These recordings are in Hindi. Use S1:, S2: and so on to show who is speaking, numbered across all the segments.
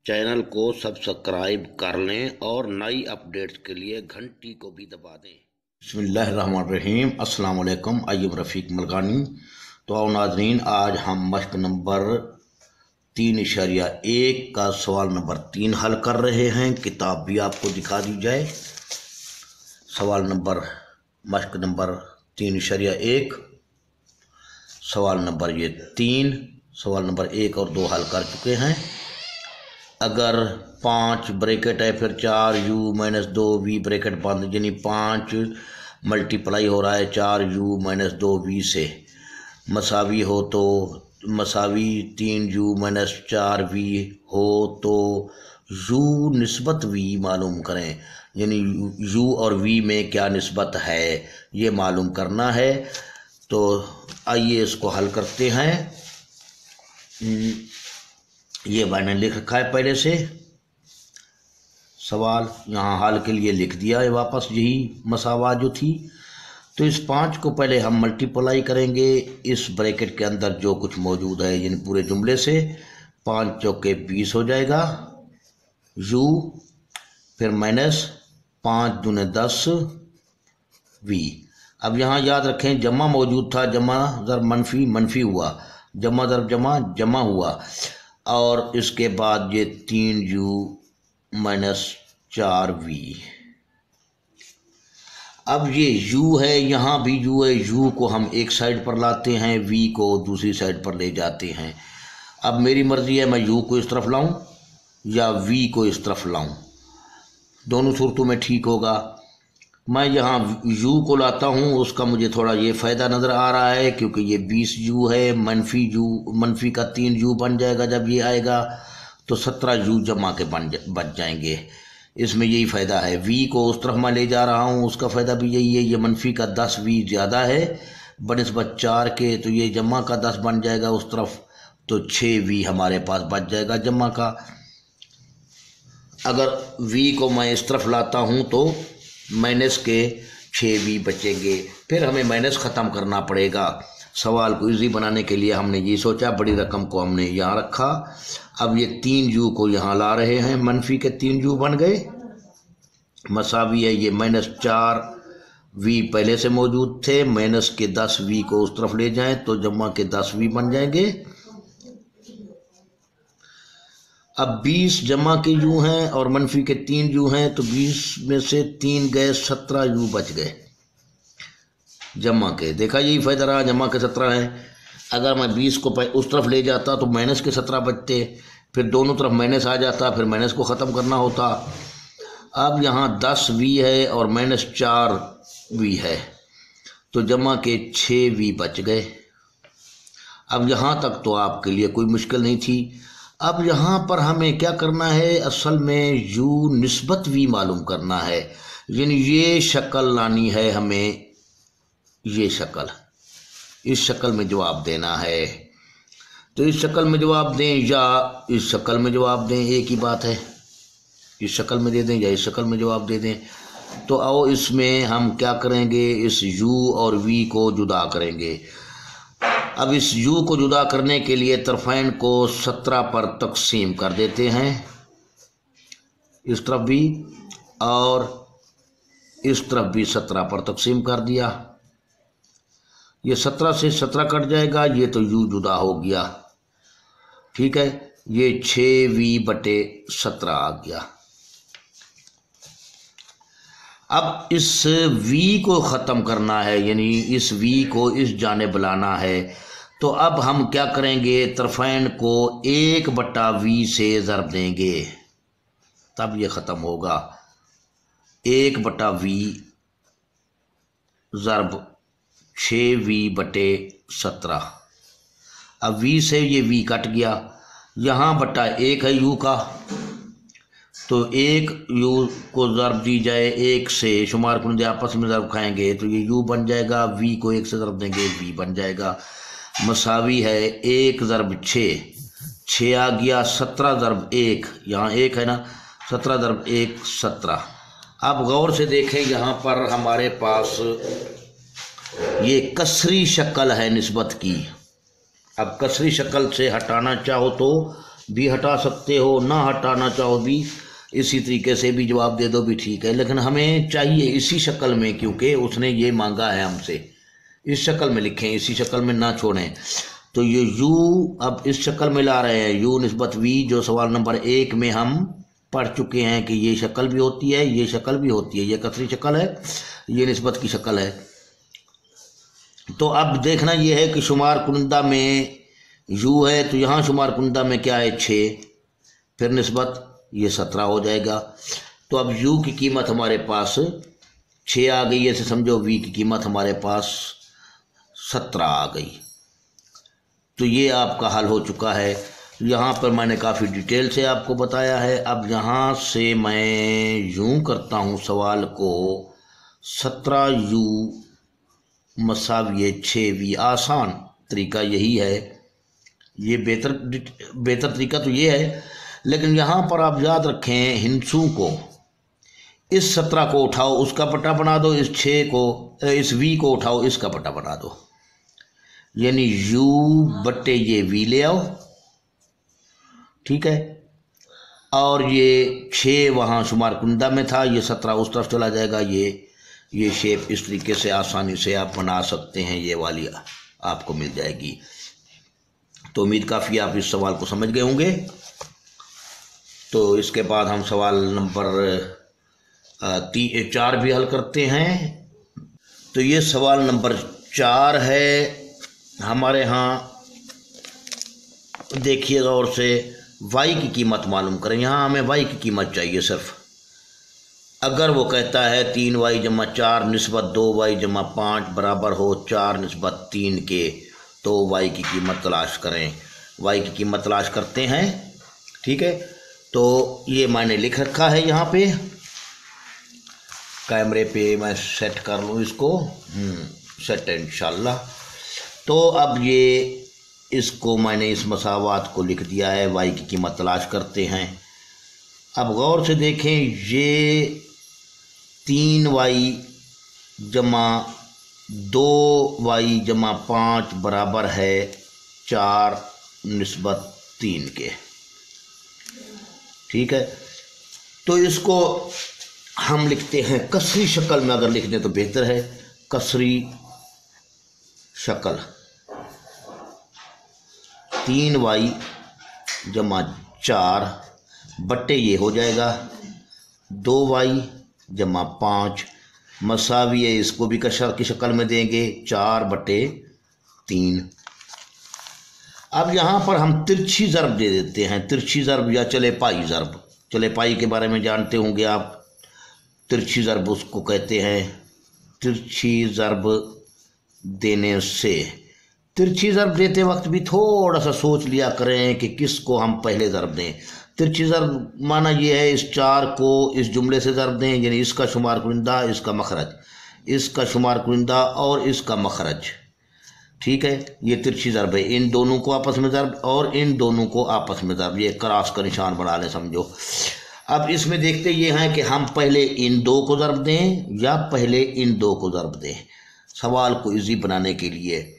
S1: चैनल को सब्सक्राइब कर लें और नई अपडेट्स के लिए घंटी को भी दबा दें। बिस्मिल्लाहिर्रहमानिर्रहीम, अस्सलाम वालेकुम। अय्यूब रफ़ीक मलकानी। तो आओ नाज़रीन, आज हम मश्क नंबर 3.1 का सवाल नंबर 3 हल कर रहे हैं। किताब भी आपको दिखा दी जाए। मश्क नंबर 3.1 सवाल नंबर 3। सवाल नंबर 1 और 2 हल कर चुके हैं। अगर 5 ब्रैकेट है, फिर 4u-2v ब्रैकेट बंद, यानी 5 मल्टीप्लाई हो रहा है 4u-2v से, मसावी हो तो मसावी 3u-4v हो तो u निस्बत v मालूम करें, यानी u और v में क्या निस्बत है ये मालूम करना है। तो आइए इसको हल करते हैं। ये मैंने लिख रखा है पहले से सवाल, यहाँ हाल के लिए लिख दिया है वापस, यही मसावा जो थी। तो इस 5 को पहले हम मल्टीप्लाई करेंगे इस ब्रैकेट के अंदर जो कुछ मौजूद है, यानी पूरे जुमले से। 5 चौके 20 हो जाएगा u, फिर माइनस 5 दूने 10 v। अब यहाँ याद रखें जमा मौजूद था, जमा ज़र मनफी मनफी हुआ, जमा ज़र जमा जमा हुआ, और इसके बाद ये 3u-4v। अब ये u है, यहाँ भी u है, u को हम एक साइड पर लाते हैं, v को दूसरी साइड पर ले जाते हैं। अब मेरी मर्जी है मैं u को इस तरफ लाऊं या v को इस तरफ लाऊं, दोनों सूरतों में ठीक होगा। मैं यहाँ u को लाता हूँ, उसका मुझे थोड़ा ये फ़ायदा नज़र आ रहा है क्योंकि ये 20u है, मनफी का 3u बन जाएगा। जब ये आएगा तो 17u जमा के बच जाएंगे, इसमें यही फ़ायदा है। v को उस तरफ मैं ले जा रहा हूँ, उसका फ़ायदा भी यही है। ये मनफी का 10v ज़्यादा है बनिस्बत 4 के, तो ये जमा का 10 बन जाएगा उस तरफ, तो 6v हमारे पास बच जाएगा जमा का। अगर v को मैं इस तरफ लाता हूँ तो माइनस के 6v बचेंगे, फिर हमें माइनस ख़त्म करना पड़ेगा। सवाल को इजी बनाने के लिए हमने ये सोचा, बड़ी रकम को हमने यहाँ रखा। अब ये 3u को यहाँ ला रहे हैं, मनफी के 3u बन गए, मसावी है ये -4v पहले से मौजूद थे, माइनस के 10v को उस तरफ ले जाएं तो जमा के 10v बन जाएंगे। अब 20 जमा के u हैं और मनफी के 3u हैं, तो 20 में से 3 गए, 17u बच गए जमा के। देखा यही फ़ायदा रहा, जमा के 17 हैं। अगर मैं 20 को उस तरफ ले जाता तो माइनस के 17 बचते, फिर दोनों तरफ माइनस आ जाता, फिर माइनस को ख़त्म करना होता। अब यहाँ 10v है और -4v है, तो जमा के 6v बच गए। अब यहाँ तक तो आपके लिए कोई मुश्किल नहीं थी। अब यहाँ पर हमें क्या करना है, असल में u निस्बत v मालूम करना है, यानी ये शक्ल लानी है हमें, ये शक्ल, इस शक्ल में जवाब देना है। तो इस शक्ल में जवाब दें या इस शक्ल में जवाब दें, एक ही बात है, इस शक्ल में दे दें या इस शक्ल में जवाब दे दें। तो आओ इसमें हम क्या करेंगे, इस u और v को जुदा करेंगे। अब इस u को जुदा करने के लिए तरफ़ैन को 17 पर तकसीम कर देते हैं, इस तरफ भी और इस तरफ भी 17 पर तकसीम कर दिया। ये 17 से 17 कट जाएगा, ये तो u जुदा हो गया, ठीक है। ये 6v/17 आ गया। अब इस v को ख़त्म करना है, यानी इस v को इस जानिब लाना है। तो अब हम क्या करेंगे, तरफ़ैन को 1/v से ज़रब देंगे, तब ये ख़त्म होगा। 1/v ज़रब 6v/17। अब v से ये v कट गया, यहाँ बटा 1 है u का, तो 1 u को ज़रब दी जाए 1 से, शुमार कुंदे आपस में ज़रब खाएंगे तो ये u बन जाएगा, v को 1 से ज़रब देंगे v बन जाएगा। मसावी है 1 ज़रब 6, 6 आ गया, 17 ज़रब 1, यहाँ 1 है ना, 17 ज़रब 1 17। अब गौर से देखें, यहाँ पर हमारे पास ये कसरी शक्ल है निस्बत की। अब कसरी शक्ल से हटाना चाहो तो भी हटा सकते हो, ना हटाना चाहो भी इसी तरीके से भी जवाब दे दो भी ठीक है, लेकिन हमें चाहिए इसी शक्ल में, क्योंकि उसने ये मांगा है हमसे। इस शक्ल में लिखें, इसी शक्ल में ना छोड़ें। तो ये u अब इस शक्ल में ला रहे हैं, u निस्बत v, जो सवाल नंबर 1 में हम पढ़ चुके हैं कि ये शक्ल भी होती है, ये शक्ल भी होती है, ये कसरी शक्ल है, ये निस्बत की शक्ल है। तो अब देखना ये है कि शुमार कुनिंदा में u है, तो यहाँ शुमार कुनिंदा में क्या है 6, फिर निस्बत ये 17 हो जाएगा। तो अब u की कीमत हमारे पास 6 आ गई, ऐसे समझो v की कीमत हमारे पास 17 आ गई। तो ये आपका हल हो चुका है। यहाँ पर मैंने काफ़ी डिटेल से आपको बताया है। अब यहाँ से मैं यूँ करता हूँ सवाल को, 17u मसाविये 6v, आसान तरीका यही है। ये बेहतर तरीका तो ये है, लेकिन यहाँ पर आप याद रखें, हिंसू को इस 17 को उठाओ, उसका पट्टा बना दो, इस 6 को, इस v को उठाओ, इसका पट्टा बना दो, यानी u बट्टे ये v ले आओ, ठीक है। और ये 6 वहाँ शुमार कुनिंदा में था, ये 17 उस तरफ चला जाएगा। ये शेप इस तरीके से आसानी से आप बना सकते हैं, ये वाली आपको मिल जाएगी। तो उम्मीद काफ़ी आप इस सवाल को समझ गए होंगे। तो इसके बाद हम सवाल नंबर 4 भी हल करते हैं। तो ये सवाल नंबर 4 है हमारे यहाँ। देखिए गौर से, y की कीमत मालूम करें। यहाँ हमें y की कीमत चाहिए सिर्फ। अगर वो कहता है 3y जमा 4 निस्बत 2y जमा 5 बराबर हो 4 निस्बत 3 के, तो y की कीमत तलाश करें। y की कीमत तलाश करते हैं, ठीक है। तो ये मैंने लिख रखा है यहाँ पे, कैमरे पे मैं सेट कर लूँ इसको, सेट है इंशाल्लाह। तो अब ये इसको मैंने इस मसावात को लिख दिया है। y की कीमत तलाश करते हैं। अब गौर से देखें, ये 3y जमा 2y जमा 5 बराबर है 4 निस्बत 3 के, ठीक है। तो इसको हम लिखते हैं कसरी शक्ल में, अगर लिख दें तो बेहतर है, कसरी शक्ल। 3y जमा 4 बट्टे ये हो जाएगा 2y जमा 5 मसावी है, इसको भी कसर की शक्ल में देंगे 4 बट्टे 3। अब यहाँ पर हम तिरछी ज़रब दे देते हैं, तिरछी ज़रब या चले पाई ज़रब। चले पाई के बारे में जानते होंगे आप, तिरछी ज़रब उसको कहते हैं। तिरछी ज़रब देने से, तिरछी ज़रब देते वक्त भी थोड़ा सा सोच लिया करें कि किसको हम पहले ज़रब दें। तिरछी ज़रब माना ये है, इस 4 को इस जुमले से ज़रब दें, यानी इसका शुमार कुनिंदा, इसका मखरज, इसका शुमार कुनिंदा और इसका मखरज, ठीक है। ये तिरछी ज़रब है, इन दोनों को आपस में ज़रब और इन दोनों को आपस में ज़रब, ये क्रॉस का निशान बना लें समझो। अब इसमें देखते ये हैं कि हम पहले इन 2 को ज़रब दें या पहले इन 2 को ज़रब दें, सवाल को इजी बनाने के लिए।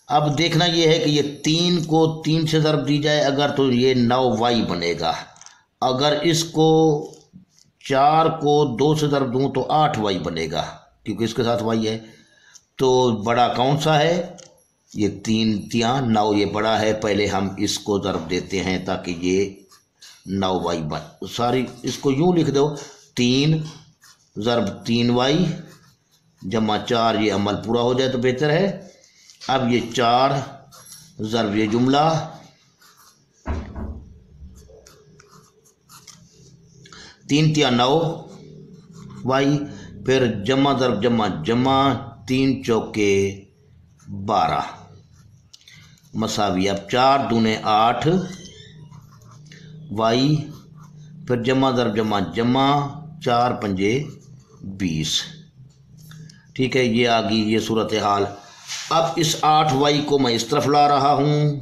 S1: अब देखना ये है कि ये 3 को 3 से ज़रब दी जाए अगर, तो ये 9y बनेगा। अगर इसको 4 को 2 से ज़रब दूँ तो 8y बनेगा, क्योंकि इसके साथ y है। तो बड़ा कौन सा है? ये 3 तियाँ 9, ये बड़ा है। पहले हम इसको ज़रब देते हैं ताकि ये 9y बन, सारी इसको यूँ लिख दो, 3 ज़रब 3y जमा 4, ये अमल पूरा हो जाए तो बेहतर है। अब ये 4 ज़रब ये जुमला, 3 तिया 9y, फिर जमा ज़रब जमा जमा 3 चौके 12 मसावी। अब 4 दूने 8 y, फिर जमा ज़रब जमा जमा 4 पंजे 20, ठीक है। ये आ गई ये सूरत हाल। अब इस 8y को मैं इस तरफ ला रहा हूँ,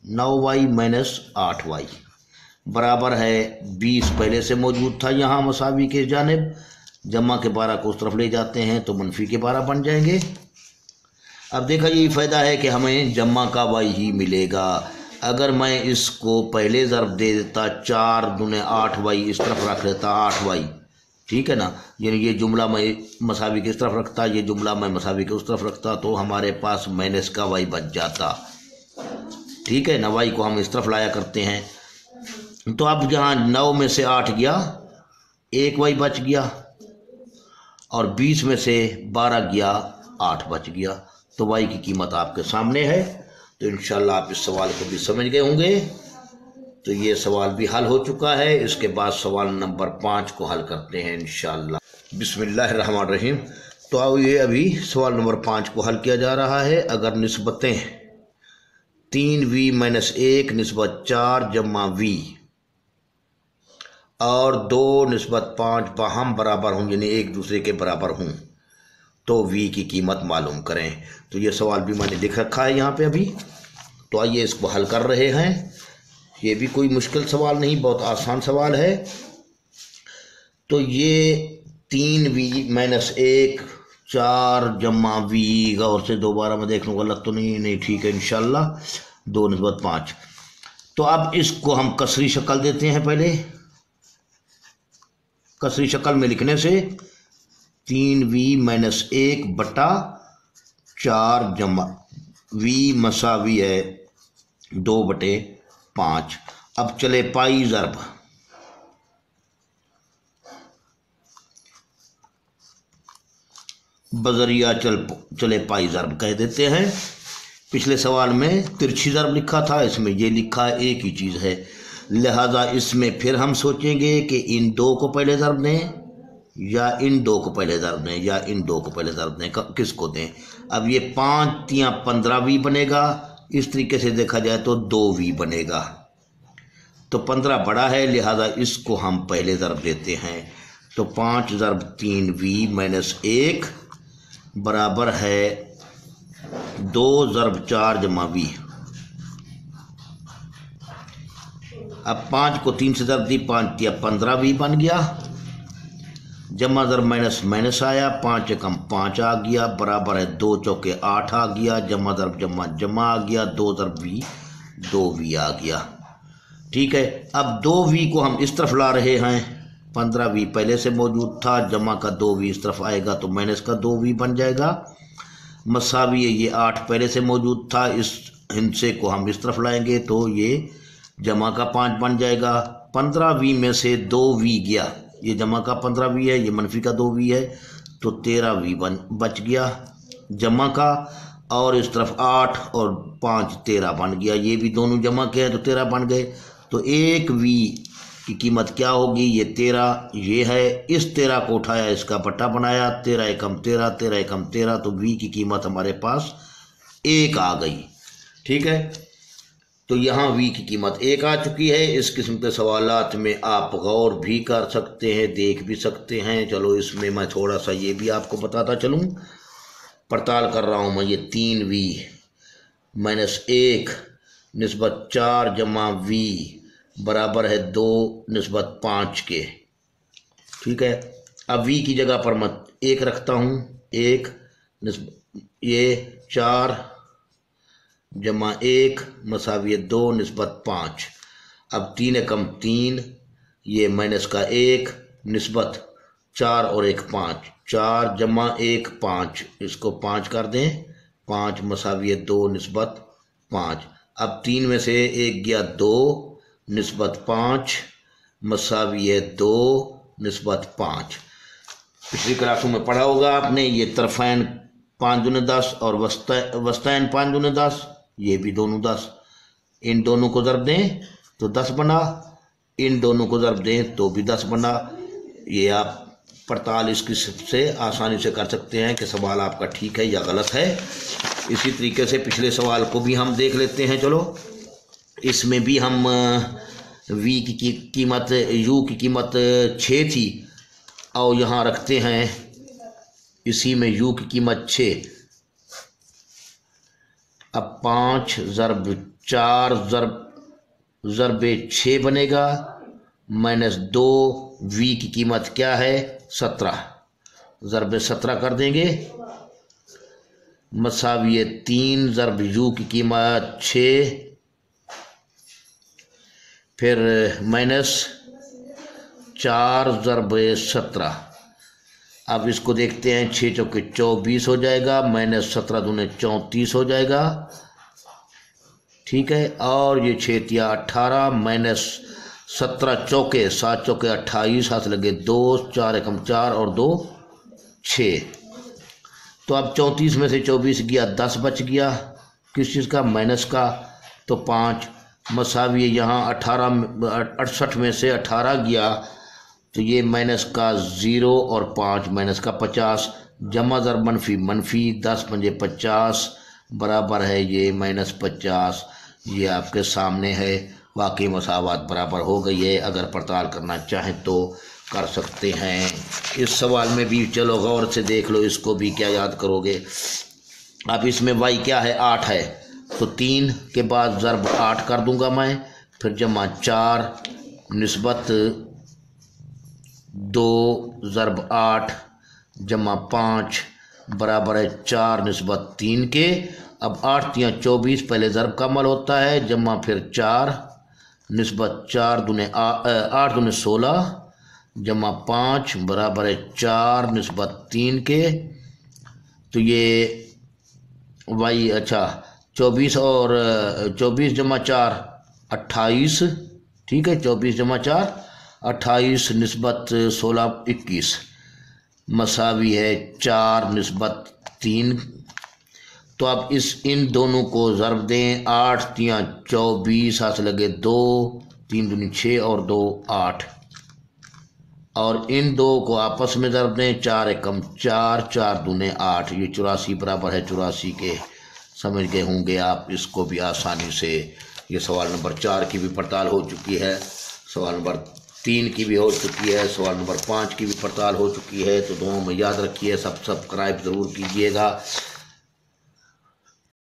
S1: 9y माइनस 8y बराबर है 20, पहले से मौजूद था यहाँ मसावी के जानिब। जमा के 12 को उस तरफ ले जाते हैं तो मनफी के 12 बन जाएंगे। अब देखा यही फ़ायदा है कि हमें जमा का y ही मिलेगा। अगर मैं इसको पहले ज़र्ब दे देता 4 दूने 8 वाई, इस तरफ रख लेता 8 वाई, ठीक है ना, यानी ये जुमला मैं मसावी की इस तरफ रखता, ये जुमला मैं मसावी के उस तरफ रखता, तो हमारे पास माइनस का वाई बच जाता, ठीक है ना। वाई को हम इस तरफ लाया करते हैं। तो अब जहाँ 9 में से 8 गया, 1 वाई बच गया, और 20 में से 12 गया, 8 बच गया। तो वाई की कीमत आपके सामने है। तो इंशाल्लाह आप इस सवाल को भी समझ गए होंगे। तो ये सवाल भी हल हो चुका है। इसके बाद सवाल नंबर 5 को हल करते हैं इंशाल्लाह। बिस्मिल्लाहिर्रहमानिर्रहीम। तो आओ ये अभी सवाल नंबर 5 को हल किया जा रहा है। अगर निस्बतें 3v - 1 निस्बत 4 जमा v और 2 निस्बत 5 बाहम बराबर हों, यानी एक दूसरे के बराबर हों, तो v की कीमत मालूम करें। तो ये सवाल भी मैंने लिख रखा है यहाँ पे अभी। तो आइए इसको हल कर रहे हैं। ये भी कोई मुश्किल सवाल नहीं, बहुत आसान सवाल है। तो ये 3v - 1 4 जमा v, गौर से दोबारा मैं देख लूँ गलत तो नहीं, ठीक है इंशाल्लाह, 2 निस्बत 5। तो अब इसको हम कसरी शक्ल देते हैं। पहले कसरी शक्ल में लिखने से 3v - 1 बटा 4 जमा v मसावी है 2/5। अब चले पाई ज़र्ब, बजरिया चले पाई ज़र्ब कह देते हैं। पिछले सवाल में तिरछी ज़र्ब लिखा था, इसमें ये लिखा है एक ही चीज़ है। लिहाजा इसमें फिर हम सोचेंगे कि इन 2 को पहले ज़र्ब दें या इन 2 को पहले ज़र्ब दें या इन 2 को पहले ज़र्ब दें, किसको दें। अब ये 5 या 15v बनेगा। इस तरीके से देखा जाए तो 2v बनेगा। तो 15 बड़ा है, लिहाजा इसको हम पहले ज़र्ब देते हैं। तो 5 ज़र्ब 3v - 1 बराबर है 2 ज़र्ब 4 जमा v। अब 5 को 3 से ज़र्ब दी, 5 या 15v बन गया, जमा ज़र्ब माइनस माइनस आया, 5 एकम 5 आ गया, बराबर है 2 चौके 8 आ गया, जमा ज़र्ब जमा जमा आ गया, 2 ज़र्ब v 2v आ गया, ठीक है। अब 2v को हम इस तरफ ला रहे हैं, 15v पहले से मौजूद था, जमा का 2v इस तरफ आएगा तो माइनस का 2v बन जाएगा। मसावी ये 8 पहले से मौजूद था, इस हिस्से को हम इस तरफ लाएंगे तो ये जमा का 5 बन जाएगा। 15v में से 2v गया, ये जमा का 15v है, ये मनफी का 2v है, तो 13v बच गया जमा का, और इस तरफ 8 और 5 13 बन गया, ये भी दोनों जमा के हैं तो 13 बन गए। तो 1v की कीमत क्या होगी, ये 13 ये है, इस 13 को उठाया, इसका पट्टा बनाया, 13 एकम 13 13 एकम 13, तो v की कीमत हमारे पास 1 आ गई, ठीक है। तो यहाँ v की कीमत 1 आ चुकी है। इस किस्म के सवालात में आप गौर भी कर सकते हैं, देख भी सकते हैं। चलो इसमें मैं थोड़ा सा ये भी आपको बताता चलूँ, पड़ताल कर रहा हूँ मैं। ये 3v - 1 निस्बत 4 जमा v बराबर है 2 निस्बत 5 के, ठीक है। अब v की जगह पर मैं 1 रखता हूँ, 1 ये 4 जमा 1 मसावी 2 निस्बत 5। अब 3 एकम 3, ये माइनस का 1 निस्बत 4 और 1 5, 4 जमा 1 5, इसको 5 कर दें, 5 मसावी 2 निस्बत 5। अब 3 में से 1 गया 2 निस्बत 5 मसावी 2 निस्बत 5। पिछली क्लासों में पढ़ा होगा आपने, ये तरफैन 5 दूने 10 और वस्तैन 5 दूने 10, ये भी दोनों 10। इन दोनों को ज़र्ब दें तो 10 बना, इन दोनों को ज़र्ब दें तो भी 10 बना। ये आप पड़ताल इस किस्म से आसानी से कर सकते हैं कि सवाल आपका ठीक है या गलत है। इसी तरीके से पिछले सवाल को भी हम देख लेते हैं। चलो इसमें भी हम v की कीमत u की कीमत 6 थी, और यहाँ रखते हैं इसी में u की कीमत 6। अब 5 ज़र्ब 4 ज़र्ब 6 बनेगा, -2 v की कीमत क्या है 17, ज़र्ब 17 कर देंगे, मसावी 3 ज़र्ब u की कीमत 6 फिर -4 ज़रब 17। अब इसको देखते हैं, 6 चौके 24 हो जाएगा, -17 दूने 34 हो जाएगा, ठीक है। और ये 6 तिया 18, -17 चौके 7 चौके 28, हाथ लगे 2, 4 एकम 4 और 2 6। तो अब 34 में से 24 गया, 10 बच गया, किस चीज़ का, माइनस का, तो 5 मसावी यहाँ 68 में से 18 गया, तो ये माइनस का 0 और 5 माइनस का 50, जमा ज़र मनफी 10 पंजे 50 बराबर है ये -50। ये आपके सामने है, वाकई मसावत बराबर हो गई है। अगर पड़ताल करना चाहें तो कर सकते हैं। इस सवाल में भी चलो गौर से देख लो, इसको भी क्या याद करोगे। अब इसमें y क्या है, 8 है, तो 3 के बाद ज़रब 8 कर दूंगा मैं, फिर जमा 4 निस्बत 2 ज़रब 8 जमा 5 बराबर है 4 निस्बत 3 के। अब 8 तिया 24, पहले ज़रब का अमल होता है, जमा फिर 4 निस्बत 4 दूने 8 दूने 16 जमा 5 बराबर है 4 निस्बत 3 के। तो ये वाई, अच्छा 24 और 24 जमा 4 28, ठीक है, 24 जमा 4 28 निस्बत 16 21 मसावी है 4 निस्बत 3। तो अब इन दोनों को ज़रब दें, 8 तिया 24, हाथ लगे 2, 3 दूनी 6 और 2 8, और इन दो को आपस में ज़रब दें, 4 एकम 4, 4 दूने 8, ये 84 बराबर है 84 के। समझ गए होंगे आप इसको भी आसानी से। ये सवाल नंबर 4 की भी पड़ताल हो चुकी है, सवाल नंबर 3 की भी हो चुकी है, सवाल नंबर 5 की भी पड़ताल हो चुकी है। तो दोनों में याद रखिए, सब्सक्राइब ज़रूर कीजिएगा।